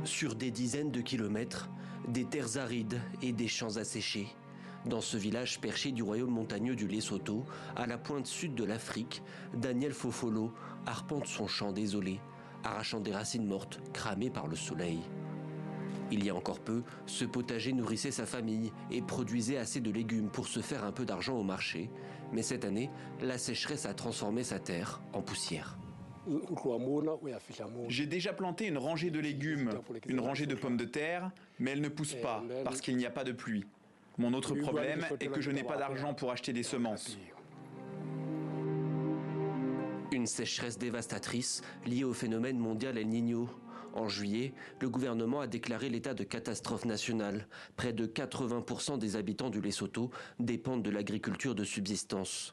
Sur des dizaines de kilomètres, des terres arides et des champs asséchés. Dans ce village perché du royaume montagneux du Lesotho, à la pointe sud de l'Afrique, Daniel Fofolo arpente son champ désolé, arrachant des racines mortes cramées par le soleil. Il y a encore peu, ce potager nourrissait sa famille et produisait assez de légumes pour se faire un peu d'argent au marché. Mais cette année, la sécheresse a transformé sa terre en poussière. J'ai déjà planté une rangée de légumes, une rangée de pommes de terre, mais elles ne poussent pas parce qu'il n'y a pas de pluie. Mon autre problème est que je n'ai pas d'argent pour acheter des semences. Une sécheresse dévastatrice liée au phénomène mondial El Niño. En juillet, le gouvernement a déclaré l'état de catastrophe nationale. Près de 80% des habitants du Lesotho dépendent de l'agriculture de subsistance.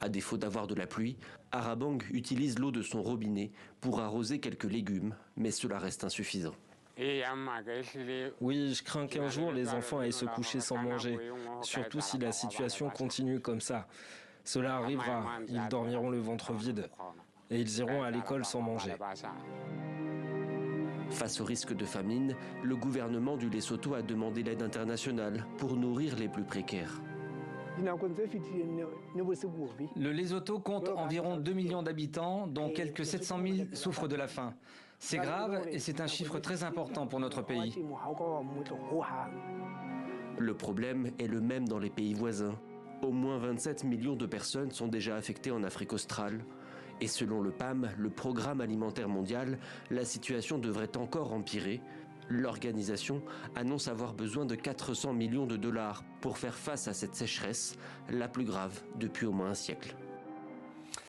À défaut d'avoir de la pluie, Arabang utilise l'eau de son robinet pour arroser quelques légumes, mais cela reste insuffisant. Oui, je crains qu'un jour les enfants aillent se coucher sans manger, surtout si la situation continue comme ça. Cela arrivera, ils dormiront le ventre vide et ils iront à l'école sans manger. Face au risque de famine, le gouvernement du Lesotho a demandé l'aide internationale pour nourrir les plus précaires. Le Lesotho compte environ 2 millions d'habitants, dont quelques 700 000 souffrent de la faim. C'est grave et c'est un chiffre très important pour notre pays. Le problème est le même dans les pays voisins. Au moins 27 millions de personnes sont déjà affectées en Afrique australe. Et selon le PAM, le Programme alimentaire mondial, la situation devrait encore empirer. L'organisation annonce avoir besoin de 400 millions de dollars pour faire face à cette sécheresse, la plus grave depuis au moins un siècle.